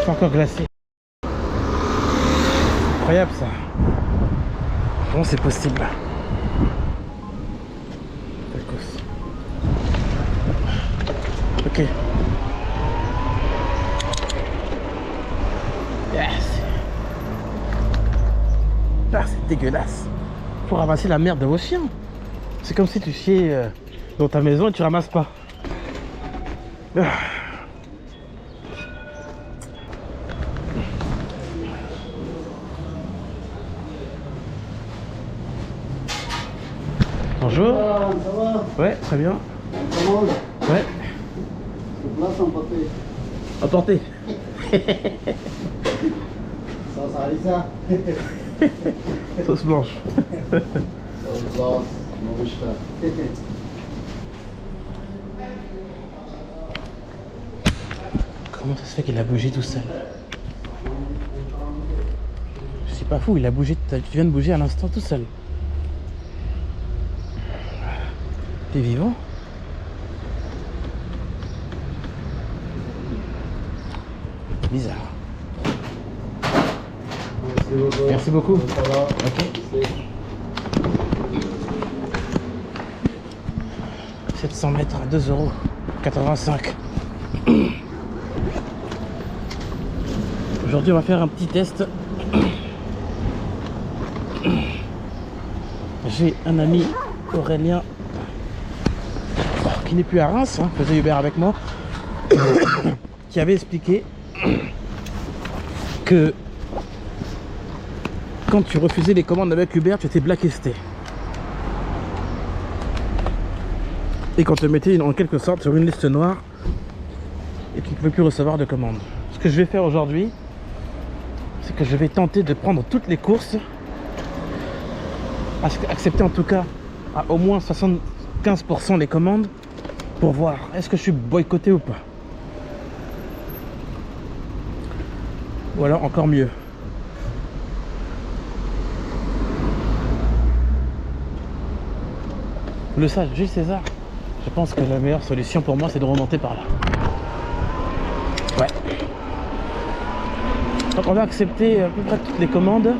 Encore glacé. Incroyable ça. Comment c'est possible? Ok. Yes. Ah, c'est dégueulasse. Faut ramasser la merde de vos chiens. C'est comme si tu chiais dans ta maison et tu ramasses pas. Ah. Bonjour. Ça va? Ouais, très bien. Comment? Ouais. C'est place emporté. Emporté. Ça Alisa. Sauce blanche. Sauce blanche, Marushka. Comment ça se fait qu'il a bougé tout seul? Je suis pas fou, il a bougé, tu viens de bouger à l'instant tout seul. T'es vivant? Bizarre. Merci beaucoup. Ça va? Ok. 700 mètres à 2,85 €. Aujourd'hui, on va faire un petit test. J'ai un ami, Aurélien, qui n'est plus à Reims, hein, faisait Uber avec moi, qui avait expliqué que quand tu refusais les commandes avec Uber, tu étais blacklisté. Et qu'on te mettait en quelque sorte sur une liste noire et tu ne pouvais plus recevoir de commandes. Ce que je vais faire aujourd'hui, c'est que je vais tenter de prendre toutes les courses, accepter en tout cas à au moins 75% les commandes pour voir est-ce que je suis boycotté ou pas. Ou alors encore mieux. Le sage, Jules César. Je pense que la meilleure solution pour moi, c'est de remonter par là. Ouais. Donc on va accepter à peu près toutes les commandes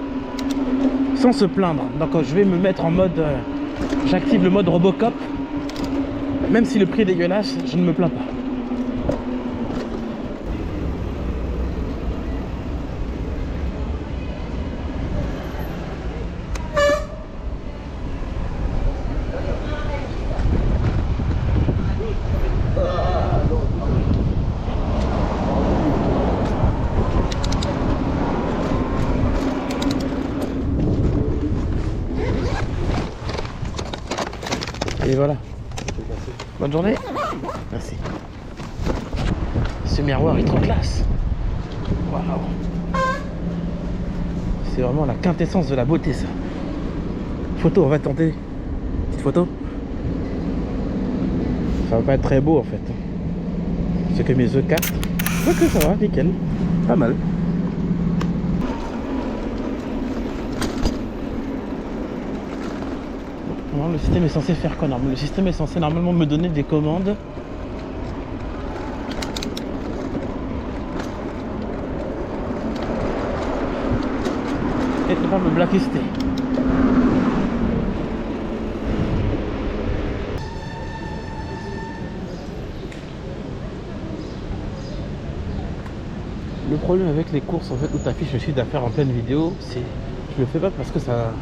sans se plaindre. Donc je vais me mettre en mode... j'active le mode Robocop. Même si le prix est dégueulasse, je ne me plains pas. Et voilà. Bonne journée. Merci. Ce miroir est trop classe. Waouh. C'est vraiment la quintessence de la beauté, ça. Photo, on va tenter. Petite photo. Ça va pas être très beau en fait. C'est que mes yeux captent. Ok, ça va, nickel. Pas mal. Le système est censé faire quoi normalement? Le système est censé normalement me donner des commandes. Et ne pas me blacklister. Le problème avec les courses en fait où tu affiches le chiffre d'affaires en pleine vidéo, c'est je le fais pas parce que ça...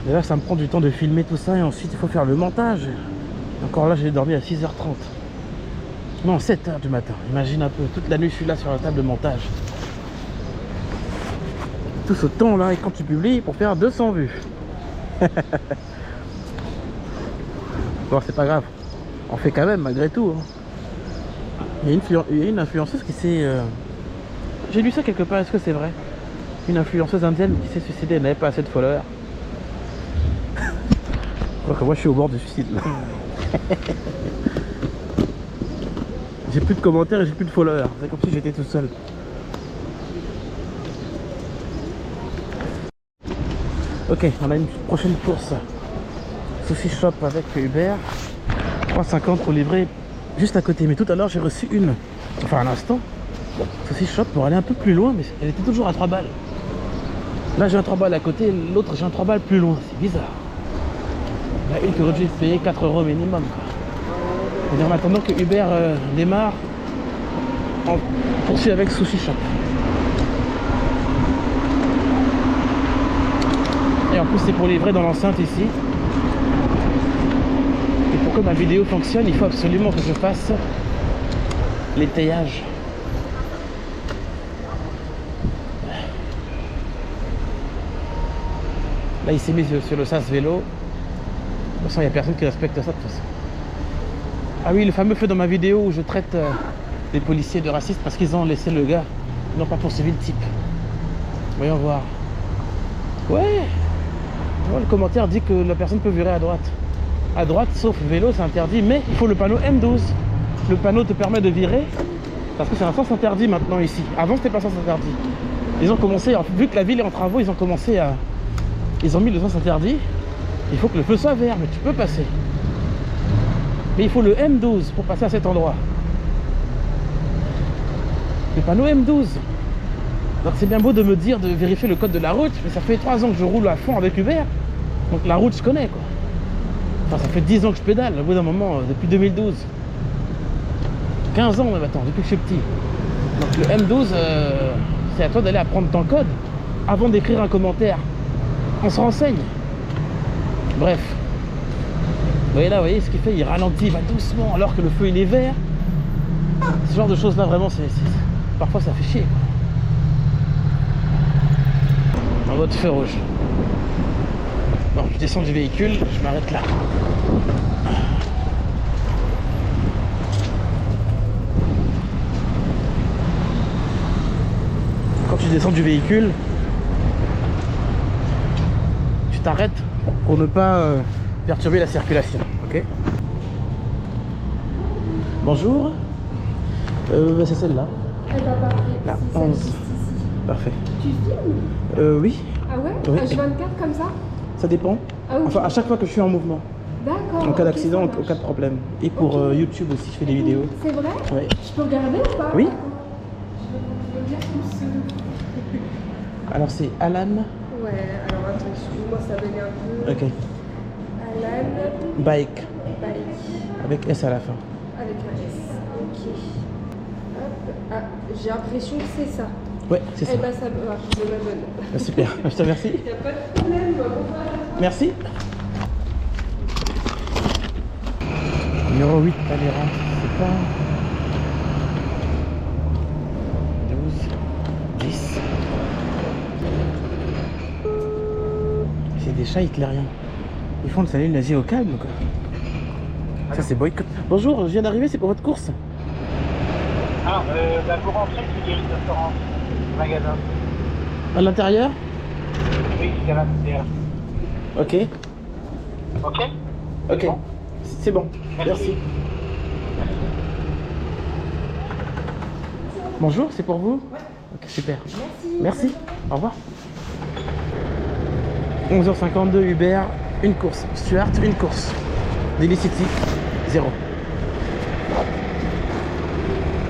Déjà ça me prend du temps de filmer tout ça et ensuite il faut faire le montage. Encore là j'ai dormi à 6h30. Non, 7h du matin. Imagine un peu, toute la nuit je suis là sur la table de montage. Tout ce temps là et quand tu publies pour faire 200 vues. Bon c'est pas grave. On fait quand même malgré tout. Hein. Il y a une influenceuse qui s'est... J'ai lu ça quelque part, est-ce que c'est vrai? Une influenceuse indienne qui s'est suicidée, elle n'avait pas assez de followers. Je crois que moi je suis au bord du suicide là. J'ai plus de commentaires et j'ai plus de followers. C'est comme si j'étais tout seul. Ok, on a une prochaine course. Sushi Shop avec Uber. 3,50 pour livrer juste à côté. Mais tout à l'heure j'ai reçu une, enfin à l'instant, Sushi Shop pour aller un peu plus loin, mais elle était toujours à 3 balles. Là j'ai un 3 balles à côté, l'autre j'ai un 3 balles plus loin. C'est bizarre. Il y a une que j'ai payé 4 € minimum. Et en attendant que Uber démarre, on poursuit avec Sushi Shop. Et en plus c'est pour livrer dans l'enceinte ici. Et pour que ma vidéo fonctionne, il faut absolument que je fasse l'étayage. Là il s'est mis sur le sas vélo. De toute façon il n'y a personne qui respecte ça de toute façon. Ah oui, le fameux feu dans ma vidéo où je traite les policiers de racistes parce qu'ils ont laissé le gars. Ils n'ont pas poursuivi le type. Voyons voir. Ouais. Le commentaire dit que la personne peut virer à droite. À droite, sauf vélo, c'est interdit, mais il faut le panneau M12. Le panneau te permet de virer parce que c'est un sens interdit maintenant ici. Avant, c'était pas sens interdit. Ils ont commencé, vu que la ville est en travaux, ils ont commencé à... Ils ont mis le sens interdit. Il faut que le feu soit vert, mais tu peux passer. Mais il faut le M12 pour passer à cet endroit. Le panneau M12. Donc c'est bien beau de me dire de vérifier le code de la route, mais ça fait 3 ans que je roule à fond avec Uber. Donc la route je connais quoi. Enfin ça fait 10 ans que je pédale, au bout d'un moment, depuis 2012. 15 ans même maintenant, depuis que je suis petit. Donc le M12, c'est à toi d'aller apprendre ton code avant d'écrire un commentaire. On se renseigne. Bref. Vous voyez là, vous voyez ce qu'il fait, il ralentit, il va doucement alors que le feu il est vert. Ce genre de choses là vraiment, parfois ça fait chier. En mode feu rouge. Bon, je descends du véhicule, je m'arrête là. Quand tu descends du véhicule, tu t'arrêtes pour ne pas perturber la circulation, ok? Bonjour. C'est celle-là. Elle va parfait. La C'est 11. celle-ci. Parfait. Tu filmes? Oui. Ah ouais? Oui. H24 comme ça? Ça dépend. Ah oui. Enfin, à chaque fois que je suis en mouvement. D'accord. En cas ok, d'accident, ça en cas de problème. Et pour Ok. YouTube aussi, je fais des vidéos. C'est vrai? Ouais. Je peux regarder ou pas? Oui. Je veux bien tous. Alors c'est Alan. Ouais, alors attends, excuse-moi, ça baigne un peu. Ok. Alan Bike. Bike. Avec S à la fin. Avec un S. Ok. Hop. Ah, j'ai l'impression que c'est ça. Ouais, c'est ça. Eh ben ça va, je me donne. Ah, super. Je te remercie. Y a pas de problème, bon courage. Merci. Numéro 8, Talleyrand. C'est pas... 12, 10. C'est des chats hitlériens. Ils font le salut nazi au calme, quoi. Ça, c'est boycott. Bonjour, je viens d'arriver, c'est pour votre course. Ah, pour rentrer, c'est le restaurant, magasin. À l'intérieur? Oui, c'est à l'intérieur. Ok. Ok? Ok. Bon. C'est bon. Merci. Bonjour, c'est pour vous? Ouais. Ok, super. Merci. Au revoir. 11h52, Uber, une course. Stuart, une course. Daily City, 0.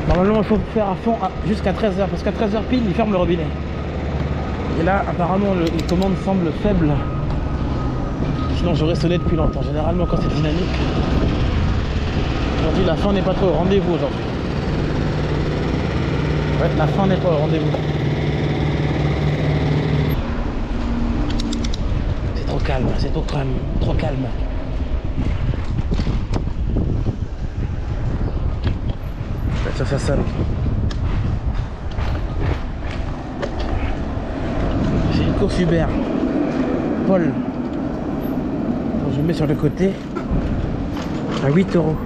Normalement, il faut faire à fond jusqu'à 13h, parce qu'à 13h pile, ils ferment le robinet. Et là, apparemment, les commandes semblent faibles. Sinon, j'aurais sonné depuis longtemps. Généralement, quand c'est dynamique. Aujourd'hui, la fin n'est pas trop au rendez-vous aujourd'hui. Ouais, la fin n'est pas au rendez-vous. C'est trop calme, c'est trop calme, trop calme. Ça sonne. J'ai une course Uber. Paul. Donc, je mets sur le côté à 8 €.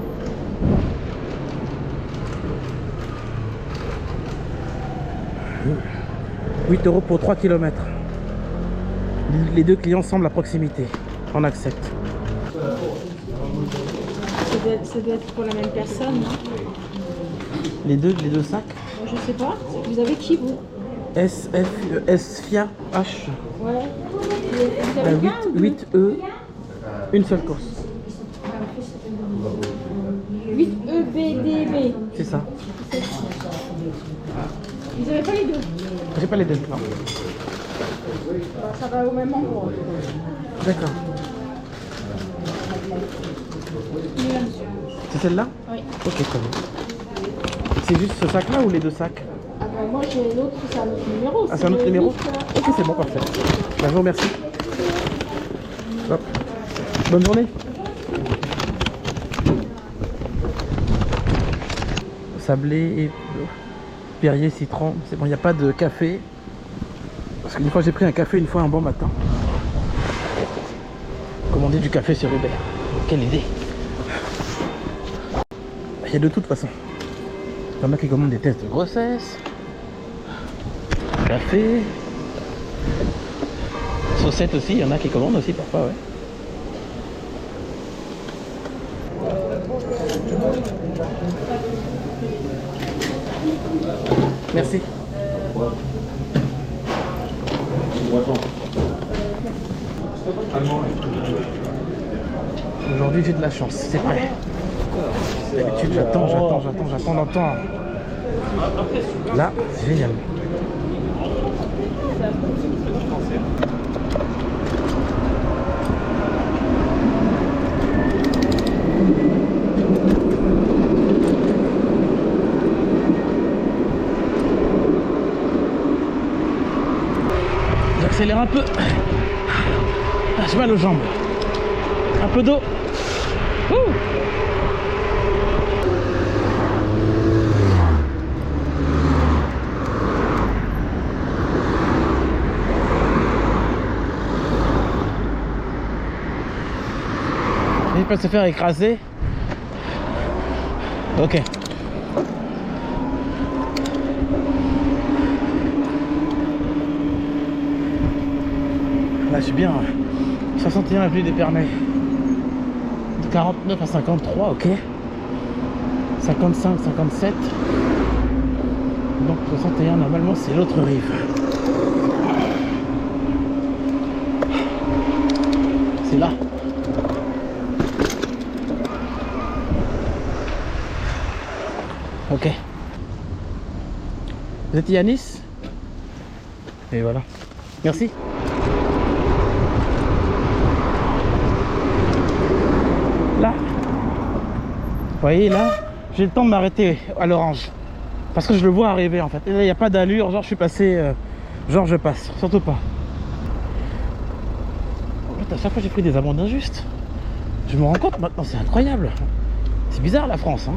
8 € pour 3 km. Les deux clients semblent à proximité. On accepte. Ça doit être pour la même personne, non? Les deux sacs. Je sais pas. Vous avez qui, vous? SFIA H. Ouais. Vous avez 8, qu'un ou deux? 8 E. Une seule course. 8 EBDB. C'est ça. Vous avez pas les deux? J'ai pas les deux. Non. Ça va au même endroit. D'accord. C'est celle-là? Oui. Ok, très bien. C'est juste ce sac-là ou les deux sacs? Ah bah moi j'ai l'autre, c'est un autre numéro. Ah, c'est un autre le numéro? 8, Ok, c'est bon, parfait. Bah, je vous remercie. Hop. Bonne journée. Sablé et Perrier, citron. C'est bon, il n'y a pas de café. Parce qu'une fois j'ai pris un café une fois un bon matin. Commander du café sur Uber. Quelle idée. Il y a de toute façon. Il y en a qui commandent des tests de grossesse. Café. Saucettes aussi, il y en a qui commandent aussi parfois, ouais. Merci. Aujourd'hui j'ai de la chance, c'est prêt. D'habitude j'attends longtemps. Là, c'est génial. J'accélère un peu. Ah, j'ai mal aux jambes. Un peu d'eau. Ouh. Il peut se faire écraser. Ok. Là, je suis bien. 61 avenue d'Épernay. De 49 à 53, ok. 55, 57. Donc 61, normalement, c'est l'autre rive. C'est là. Ok. Vous êtes Yanis? Et voilà. Merci. Là. Vous voyez là, j'ai le temps de m'arrêter à l'orange. Parce que je le vois arriver en fait. Et là, il n'y a pas d'allure, genre je suis passé, genre je passe. Surtout pas. En fait, à chaque fois j'ai pris des amendes injustes. Je me rends compte maintenant, c'est incroyable. C'est bizarre la France, hein.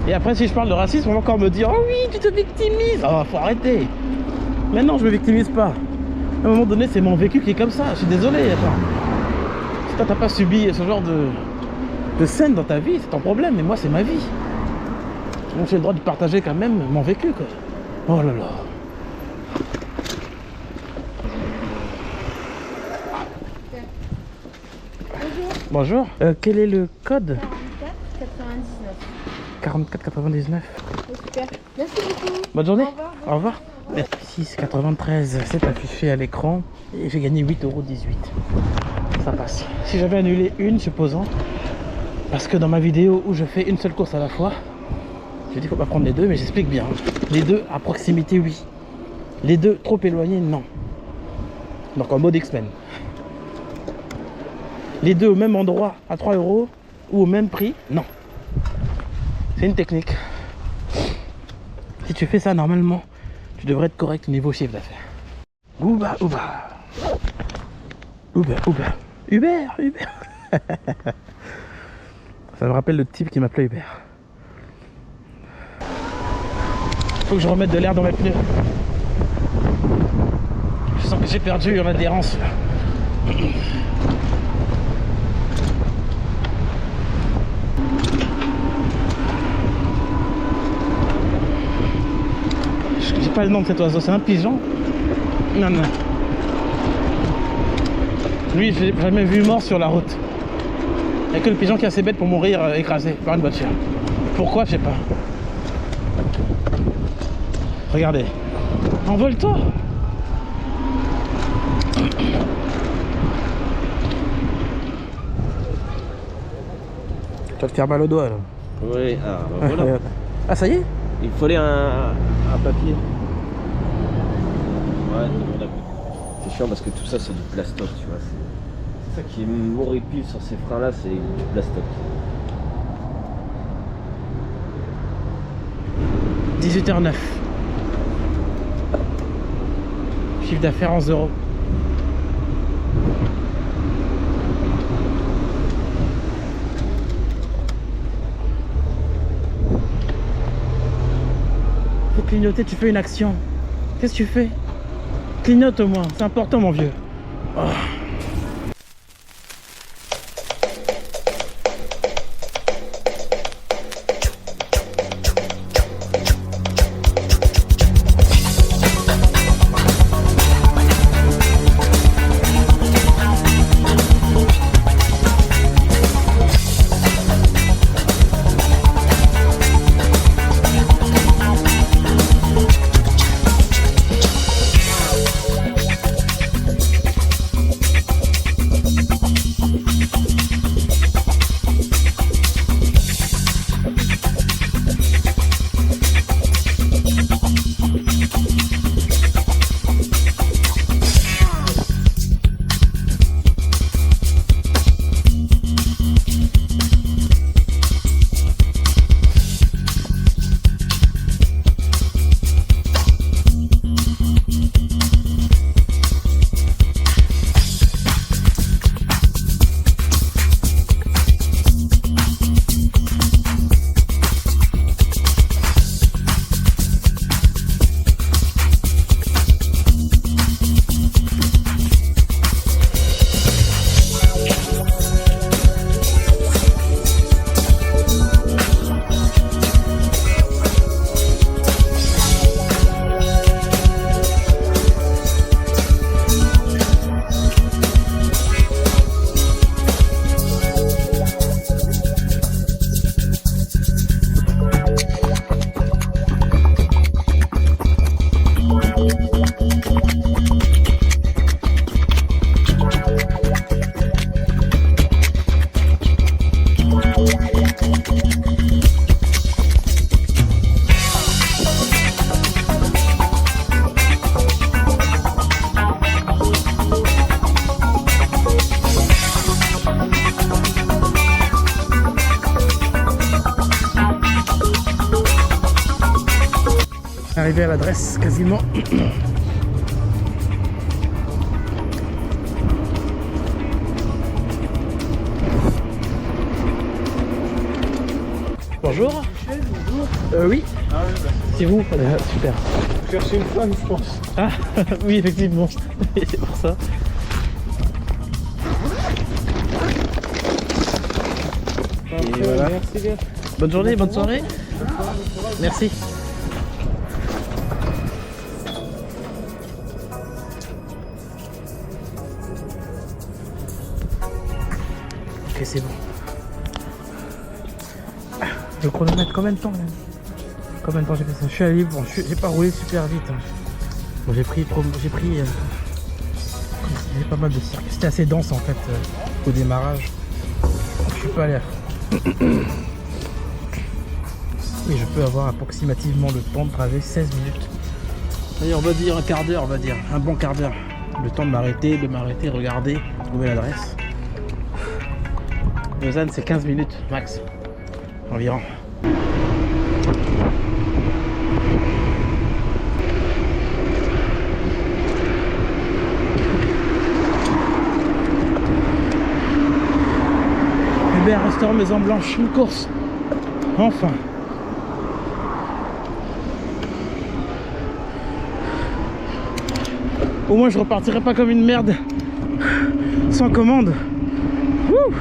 Et après, si je parle de racisme, on va encore me dire « Oh oui, tu te victimises !» Oh, faut arrêter. Mais non, je me victimise pas. À un moment donné, c'est mon vécu qui est comme ça. Je suis désolé. Attends. Si toi, t'as pas subi ce genre de scène dans ta vie, c'est ton problème. Mais moi, c'est ma vie. Donc, j'ai le droit de partager quand même mon vécu, quoi. Oh là là. Bonjour. Quel est le code? 44,99. 44,99. Super. Merci beaucoup. Bonne journée. Au revoir. Au revoir. 6,93, c'est affiché à l'écran. Et j'ai gagné 8,18 €. Ça passe. Si j'avais annulé une, supposons, parce que dans ma vidéo où je fais une seule course à la fois, je dis faut pas prendre les deux, mais j'explique bien. Les deux à proximité, oui. Les deux trop éloignés, non. Donc en mode X-Men. Les deux au même endroit à 3 € ou au même prix, non. C'est une technique. Si tu fais ça normalement, tu devrais être correct au niveau chiffre d'affaires. Ouba, ouba. Uber, Uber. Uber, Uber. Ça me rappelle le type qui m'appelait Uber. Faut que je remette de l'air dans mes pneus. Je sens que j'ai perdu en adhérence. pas le nom de cet oiseau, c'est un pigeon? Non, non. Lui, j'ai jamais vu mort sur la route. Il n'y a que le pigeon qui est assez bête pour mourir écrasé par une voiture. Pourquoi, je sais pas. Regardez. Envole-toi. Tu vas te faire mal au doigt là. Oui, ah, bah voilà. Ah, ça y est? Il fallait un papier. Ouais, c'est chiant parce que tout ça c'est du plastoc, tu vois. C'est ça qui m'horripile sur ces freins là, c'est du plastoc. 18h09. Chiffre d'affaires en 0. Faut clignoter, tu fais une action. Qu'est-ce que tu fais? Clignote au moins, c'est important mon vieux. Oh. Arrivé à l'adresse quasiment. Bonjour. Oui. Ah oui, bah, C'est vous? Super. chercher une femme, je pense. Ah oui, effectivement. C'est pour ça. Parfait, voilà. merci bien. Bonne journée, bonne soirée. Merci. Ok, c'est bon. Le chronomètre, combien de temps là? Combien de temps j'ai fait ça? Je suis allé, bon, j'ai pas roulé super vite. Hein. Bon, j'ai pris pas mal de circuits. C'était assez dense en fait au démarrage. Je suis pas allé à fond. Et je peux avoir approximativement le temps de traverser 16 minutes. Et on va dire un quart d'heure, on va dire un bon quart d'heure. Le temps de m'arrêter, regarder, trouver l'adresse. Lausanne c'est 15 minutes max environ. Hubert, restaurant Maison Blanche, une course. Enfin. Au moins je repartirai pas comme une merde sans commande. Wouh.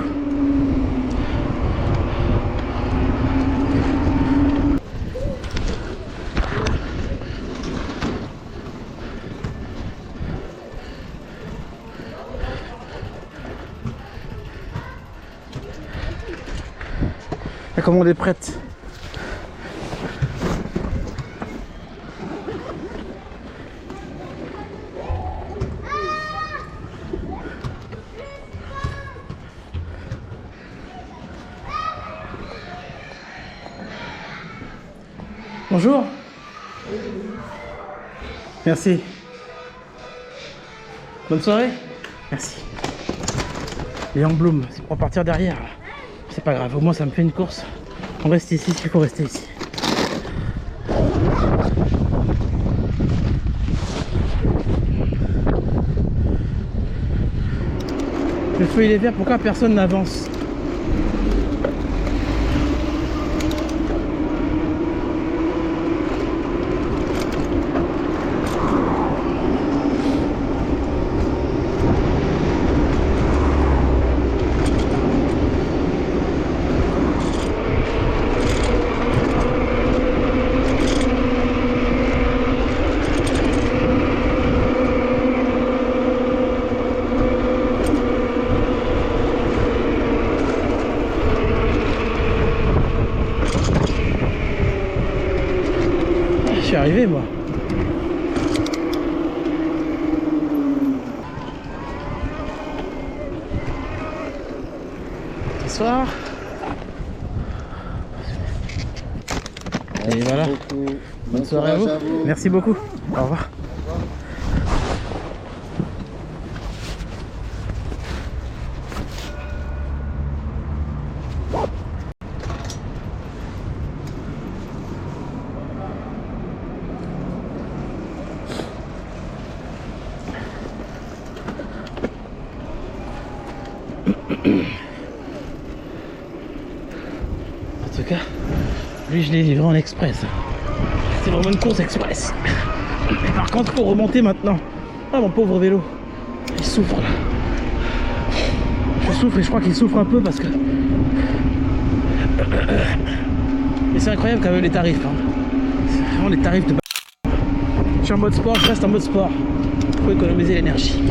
La commande est prête. Bonjour. Merci. Bonne soirée. Merci. Et en bloom, c'est pour partir derrière. C'est pas grave, au moins ça me fait une course. On reste ici s'il faut rester ici. Le feu il est vert, pourquoi personne n'avance? Je suis arrivé moi. Bonsoir. Et voilà. Bonne soirée à vous. Merci beaucoup. Au revoir. En tout cas, lui je l'ai livré en express. C'est vraiment une course express. Mais par contre, faut remonter maintenant. Ah mon pauvre vélo, il souffre là. Je souffre et je crois qu'il souffre un peu parce que. Mais c'est incroyable quand même les tarifs. Hein. C'est vraiment les tarifs de. Je suis en mode sport, je reste en mode sport. Faut économiser l'énergie.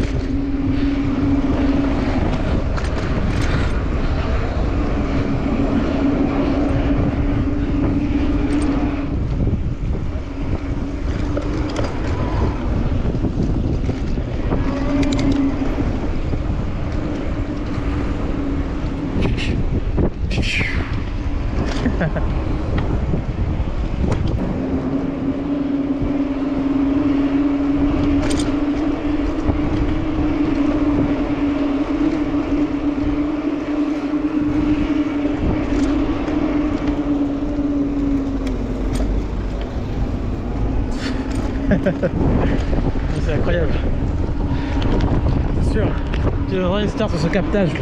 C'est incroyable. C'est sûr. Tu devrais une star sur ce captage là.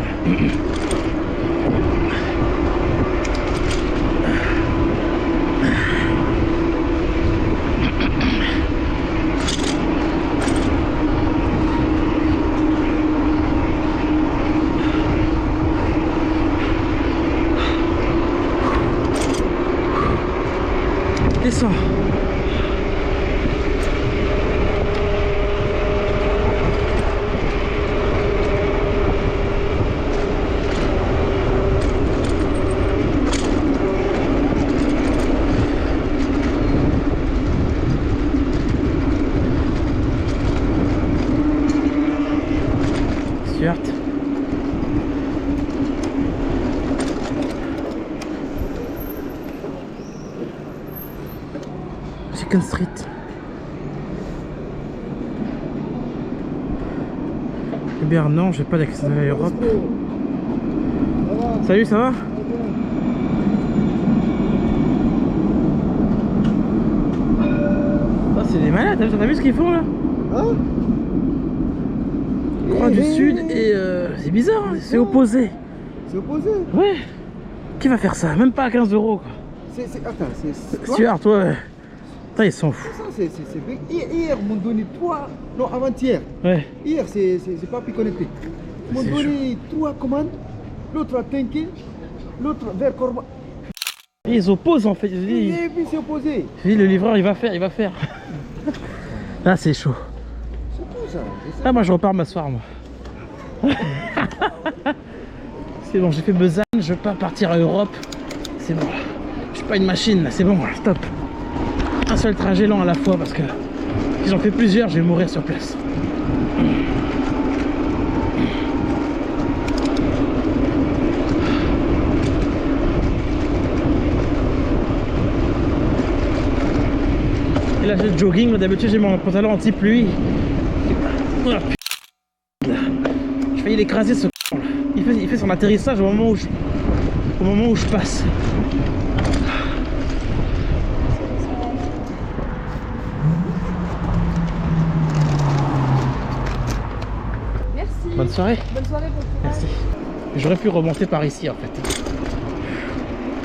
Descends. Stuart. Chicken Street. Eh bien non, j'ai pas d'accès à l'Europe. Salut, ça va? Oh, c'est des malades, t'as vu ce qu'ils font là? Hein? Croix du Sud et c'est bizarre, hein, c'est opposé. C'est opposé. Ouais. Qui va faire ça? Même pas à 15 €. Attends, c'est quoi? Stuart, ouais. Putain, ils s'en foutent. Ça, c'est bien. Hier, ils m'ont donné 3. Non, avant-hier. Ouais. Hier, c'est pas pu connecter. Ils m'ont C'est donné 3 commandes. L'autre à Tinkin, l'autre vers Corba. Ils opposent en fait. Je dis, Et puis c'est opposé. le livreur il va faire. Là c'est chaud. C'est tout ça. Là moi je repars m'asseoir moi. C'est bon, j'ai fait besogne, je peux partir à Europe. c'est bon. Je suis pas une machine là, c'est bon, stop. Un seul trajet lent à la fois parce que si j'en fais plusieurs, je vais mourir sur place. Et là j'ai le jogging, d'habitude j'ai mon pantalon anti-pluie. Oh, putain. Je failli l'écraser ce con là. Il fait son atterrissage au moment où je passe. Merci. Bonne soirée. Bonne soirée, bon courage. Merci. J'aurais pu remonter par ici en fait.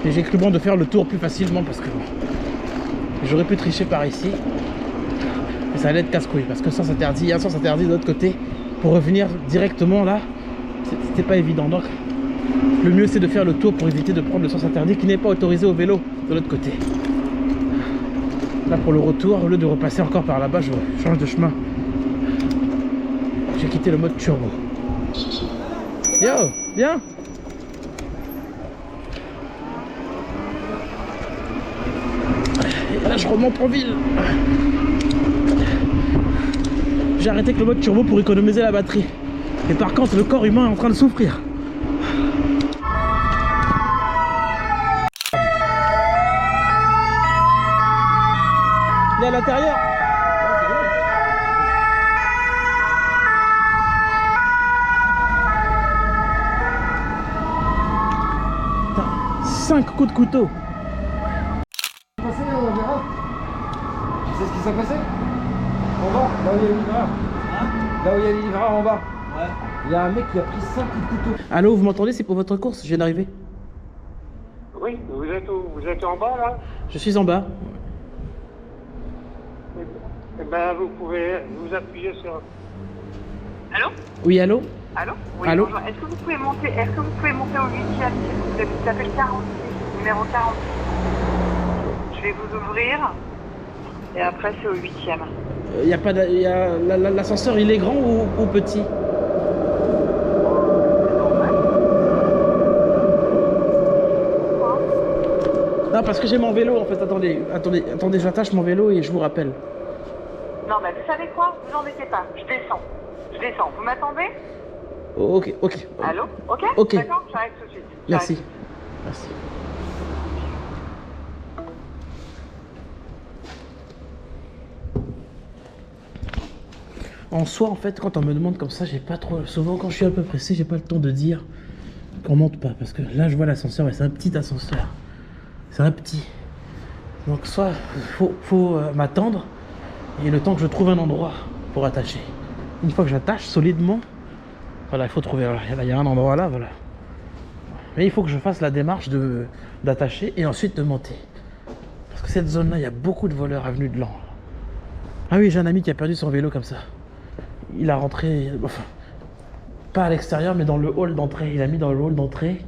Mais j'ai cru bon de faire le tour plus facilement parce que j'aurais pu tricher par ici. Mais ça allait être casse-couille parce que sens interdit, il y a un sens interdit de l'autre côté. Pour revenir directement là, c'était pas évident. Donc le mieux c'est de faire le tour pour éviter de prendre le sens interdit qui n'est pas autorisé au vélo de l'autre côté. Là pour le retour, au lieu de repasser encore par là-bas, je change de chemin. J'ai quitté le mode turbo. Yo, viens. Et là je remonte en ville. J'ai arrêté avec le mode turbo pour économiser la batterie. Et par contre le corps humain est en train de souffrir. Il est à l'intérieur. Putain, 5 coups de couteau. On verra. Tu sais ce qui s'est passé? En bas, là où il y a les livreurs. Là où il y a les livreurs en bas. Ouais. Il y a un mec qui a pris 5 coups de couteau. Allô, vous m'entendez? C'est pour votre course, je viens d'arriver. Oui, vous êtes où? Vous êtes en bas là? Je suis en bas. Eh ben, vous pouvez vous appuyer sur. Allô? Oui, allô? Allô? Oui, Allô? bonjour. Est-ce que vous pouvez monter au 8e, vous appelez 46, numéro 46. Je vais vous ouvrir. Et après, c'est au 8e. Y a pas l'ascenseur, il est grand ou petit? Non, parce que j'ai mon vélo en fait. Attendez, j'attache mon vélo et je vous rappelle. Non, mais vous savez quoi? Vous embêtez pas. Je descends. Vous m'attendez? Ok. Allô? Ok? Ok. D'accord, j'arrive tout de suite. Merci. J'arrive. Merci. En soi, en fait, quand on me demande comme ça, j'ai pas trop. Souvent, quand je suis un peu pressé, j'ai pas le temps de dire qu'on monte pas. Parce que là, je vois l'ascenseur, mais c'est un petit ascenseur. C'est un petit. Donc, soit faut m'attendre, et le temps que je trouve un endroit pour attacher. Une fois que j'attache solidement, voilà, il faut trouver. Voilà, il y a un endroit là, voilà. Mais il faut que je fasse la démarche d'attacher et ensuite de monter. Parce que cette zone-là, il y a beaucoup de voleurs avenue de l'An. Ah oui, j'ai un ami qui a perdu son vélo comme ça. Il a rentré, enfin, pas à l'extérieur, mais dans le hall d'entrée. Il a mis dans le hall d'entrée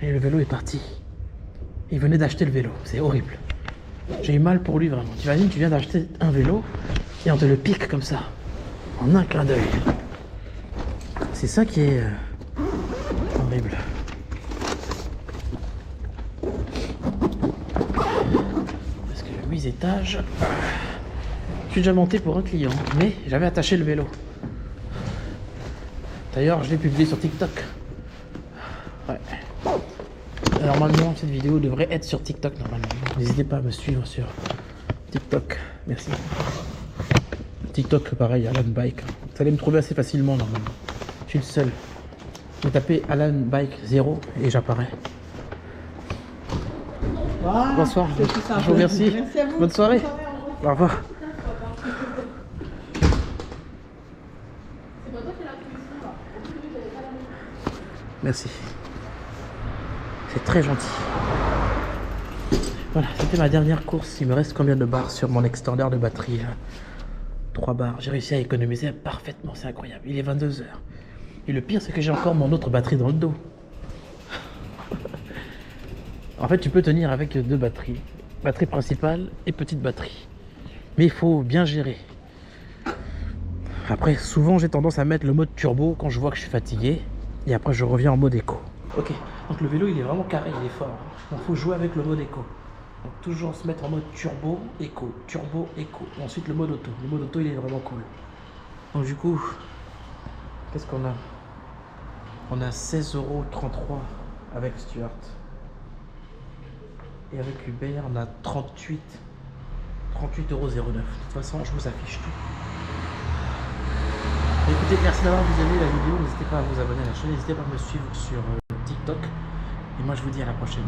et le vélo est parti. Il venait d'acheter le vélo, c'est horrible. J'ai eu mal pour lui vraiment. T'imagines, tu viens d'acheter un vélo et on te le pique comme ça, en un clin d'œil. C'est ça qui est horrible. Parce que 8 étages. Je suis déjà monté pour un client, mais j'avais attaché le vélo. D'ailleurs, je l'ai publié sur TikTok. Ouais. Normalement, cette vidéo devrait être sur TikTok normalement. N'hésitez pas à me suivre sur TikTok. Merci. TikTok, pareil, Alan Bike. Vous allez me trouver assez facilement normalement. Je suis le seul. Vous tapez Alan Bike 0 et j'apparais. Ah, Bonsoir. Je vous remercie. Merci à vous. Bonne soirée. Au revoir. Merci. C'est très gentil. Voilà, c'était ma dernière course. Il me reste combien de barres sur mon extender de batterie là? 3 barres. J'ai réussi à économiser parfaitement, c'est incroyable. Il est 22 h. Et le pire, c'est que j'ai encore mon autre batterie dans le dos. En fait, tu peux tenir avec 2 batteries. Batterie principale et petite batterie. Mais il faut bien gérer. Après, souvent, j'ai tendance à mettre le mode turbo quand je vois que je suis fatigué. Et après, je reviens en mode éco. Ok. Donc le vélo il est vraiment carré, il est fort. Donc faut jouer avec le mode éco. Donc toujours se mettre en mode turbo, éco, turbo, éco. Ensuite le mode auto. Le mode auto il est vraiment cool. Donc du coup, qu'est-ce qu'on a? On a 16,33 € avec Stuart. Et avec Uber on a 38,09 €. De toute façon je vous affiche tout. Écoutez, merci d'avoir visionné la vidéo. N'hésitez pas à vous abonner à la chaîne. N'hésitez pas à me suivre sur TikTok. Et moi je vous dis à la prochaine.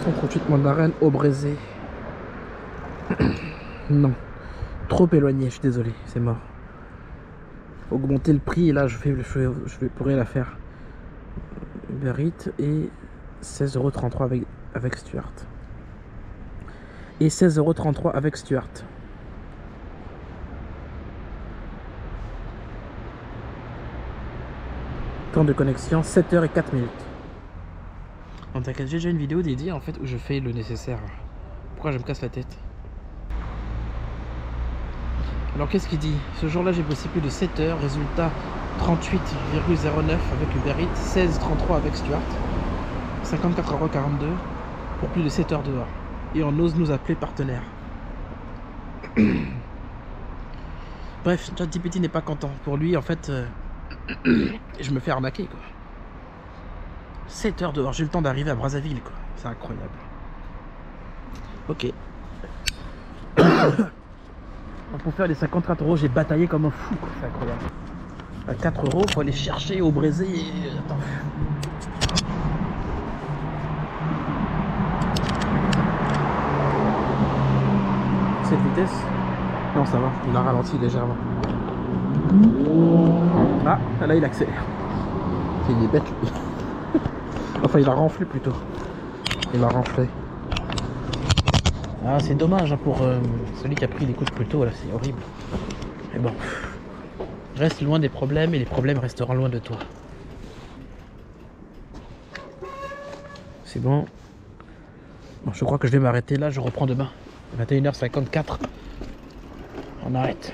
138 mandarines au braisé. Non. Trop éloigné, je suis désolé, c'est mort. Augmenter le prix et là je pourrais la faire. Uber Eats et 16,33 € avec Stuart. Et 16,33 € avec Stuart. Temps de connexion 7h04. En t'inquiète, j'ai déjà une vidéo dédiée en fait où je fais le nécessaire. Pourquoi je me casse la tête? Alors qu'est-ce qu'il dit? Ce jour-là j'ai bossé plus de 7 heures, résultat 38,09 avec Uber Eats, 16,33 avec Stuart, 54,42 € pour plus de 7 heures dehors. Et on ose nous appeler partenaire. Bref, ChatGPT n'est pas content. Pour lui en fait, je me fais arnaquer quoi. 7 heures dehors, j'ai eu le temps d'arriver à Brazzaville quoi. C'est incroyable. Ok. Pour faire les 54 €, j'ai bataillé comme un fou quoi. C'est incroyable. À 4 €, faut aller chercher au braisé et... Attends. Cette vitesse? Non ça va, il a ralenti légèrement. Ah, là il accélère. Il est bête lui. Enfin il a renflé plutôt. Il a renflé. Ah c'est dommage hein, pour celui qui a pris les coups plus tôt là, c'est horrible. Mais bon. Reste loin des problèmes et les problèmes resteront loin de toi. C'est bon. Bon, je crois que je vais m'arrêter là, je reprends demain. 21h54. On arrête.